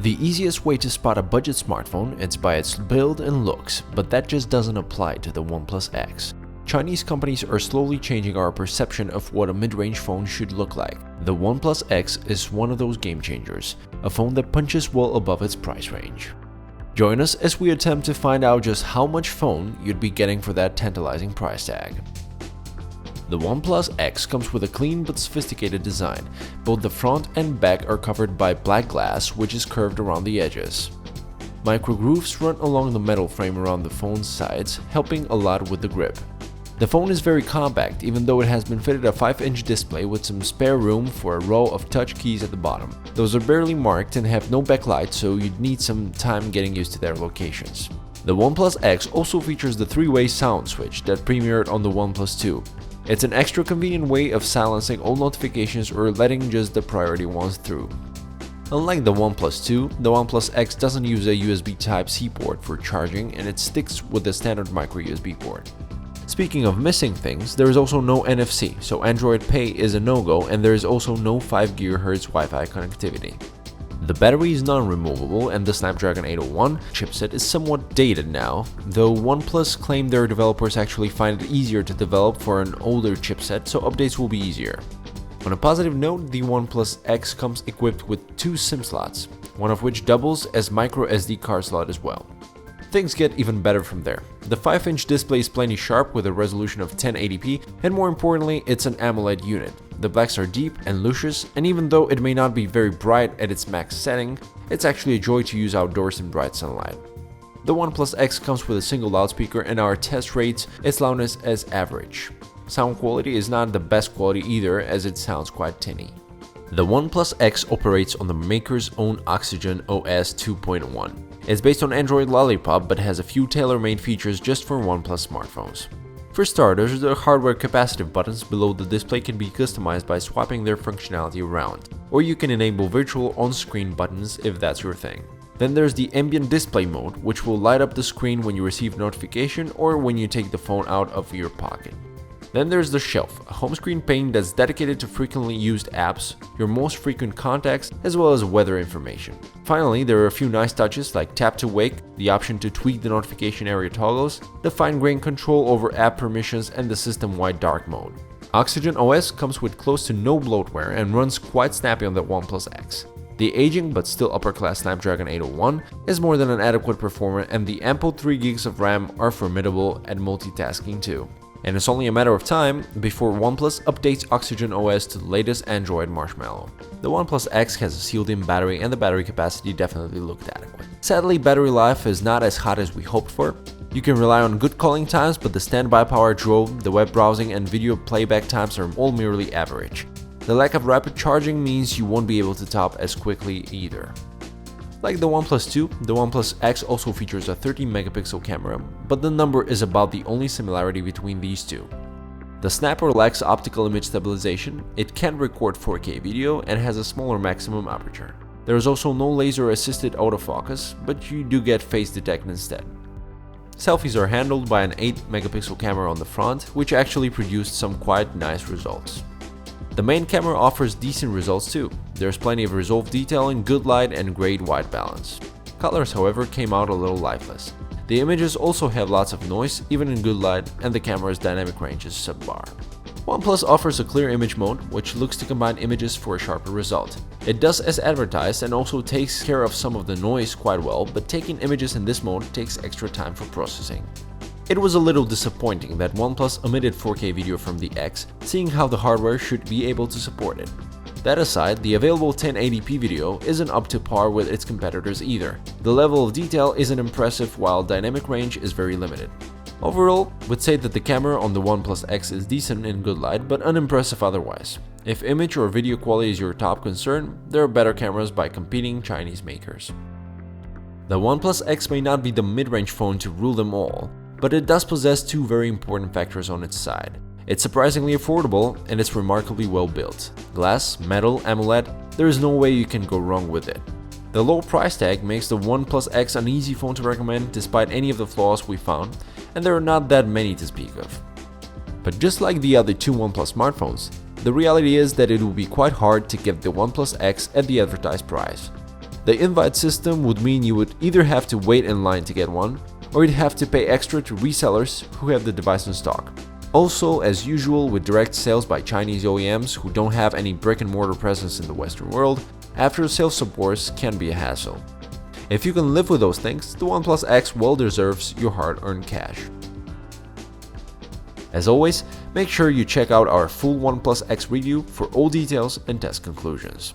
The easiest way to spot a budget smartphone is by its build and looks, but that just doesn't apply to the OnePlus X. Chinese companies are slowly changing our perception of what a mid-range phone should look like. The OnePlus X is one of those game changers, a phone that punches well above its price range. Join us as we attempt to find out just how much phone you'd be getting for that tantalizing price tag. The OnePlus X comes with a clean but sophisticated design. Both the front and back are covered by black glass, which is curved around the edges. Micro grooves run along the metal frame around the phone's sides, helping a lot with the grip. The phone is very compact, even though it has been fitted a 5-inch display with some spare room for a row of touch keys at the bottom. Those are barely marked and have no backlight, so you'd need some time getting used to their locations. The OnePlus X also features the 3-way sound switch that premiered on the OnePlus 2. It's an extra convenient way of silencing all notifications or letting just the priority ones through. Unlike the OnePlus 2, the OnePlus X doesn't use a USB Type-C port for charging, and it sticks with the standard micro USB port. Speaking of missing things, there is also no NFC, so Android Pay is a no-go, and there is also no 5 GHz Wi-Fi connectivity. The battery is non-removable, and the Snapdragon 801 chipset is somewhat dated now, though OnePlus claimed their developers actually find it easier to develop for an older chipset, so updates will be easier. On a positive note, the OnePlus X comes equipped with 2 SIM slots, one of which doubles as micro SD card slot as well. Things get even better from there. The 5-inch display is plenty sharp with a resolution of 1080p, and more importantly, it's an AMOLED unit. The blacks are deep and luscious, and even though it may not be very bright at its max setting, it's actually a joy to use outdoors in bright sunlight. The OnePlus X comes with a single loudspeaker, and our test rates its loudness as average. Sound quality is not the best quality either, as it sounds quite tinny. The OnePlus X operates on the maker's own Oxygen OS 2.1. It's based on Android Lollipop but has a few tailor-made features just for OnePlus smartphones. For starters, the hardware capacitive buttons below the display can be customized by swapping their functionality around, or you can enable virtual on-screen buttons if that's your thing. Then there's the Ambient Display mode, which will light up the screen when you receive notification or when you take the phone out of your pocket. Then there's the Shelf, a home screen pane that's dedicated to frequently used apps, your most frequent contacts, as well as weather information. Finally, there are a few nice touches like tap to wake, the option to tweak the notification area toggles, the fine-grained control over app permissions, and the system-wide dark mode. Oxygen OS comes with close to no bloatware and runs quite snappy on the OnePlus X. The aging but still upper-class Snapdragon 801 is more than an adequate performer, and the ample 3 GB of RAM are formidable at multitasking too. And it's only a matter of time before OnePlus updates Oxygen OS to the latest Android marshmallow. The OnePlus X has a sealed-in battery, and the battery capacity definitely looked adequate. Sadly, battery life is not as hot as we hoped for. You can rely on good calling times, but the standby power drove, the web browsing and video playback times are all merely average. The lack of rapid charging means you won't be able to top as quickly either. Like the OnePlus 2, the OnePlus X also features a 13-megapixel camera, but the number is about the only similarity between these two. The Snapper lacks optical image stabilization, it can record 4K video, and has a smaller maximum aperture. There is also no laser-assisted autofocus, but you do get face detect instead. Selfies are handled by an 8-megapixel camera on the front, which actually produced some quite nice results. The main camera offers decent results too. There's plenty of resolved detail in good light and great white balance. Colors, however, came out a little lifeless. The images also have lots of noise, even in good light, and the camera's dynamic range is subpar. OnePlus offers a clear image mode, which looks to combine images for a sharper result. It does as advertised and also takes care of some of the noise quite well, but taking images in this mode takes extra time for processing. It was a little disappointing that OnePlus omitted 4K video from the X, seeing how the hardware should be able to support it. That aside, the available 1080p video isn't up to par with its competitors either. The level of detail isn't impressive while dynamic range is very limited. Overall, we'd say that the camera on the OnePlus X is decent in good light but unimpressive otherwise. If image or video quality is your top concern, there are better cameras by competing Chinese makers. The OnePlus X may not be the mid-range phone to rule them all, but it does possess 2 very important factors on its side. It's surprisingly affordable, and it's remarkably well built. Glass, metal, AMOLED, there is no way you can go wrong with it. The low price tag makes the OnePlus X an easy phone to recommend despite any of the flaws we found, and there are not that many to speak of. But just like the other 2 OnePlus smartphones, the reality is that it will be quite hard to get the OnePlus X at the advertised price. The invite system would mean you would either have to wait in line to get one, or you'd have to pay extra to resellers who have the device in stock. Also, as usual with direct sales by Chinese OEMs who don't have any brick-and-mortar presence in the Western world, after-sales support can be a hassle. If you can live with those things, the OnePlus X well deserves your hard-earned cash. As always, make sure you check out our full OnePlus X review for all details and test conclusions.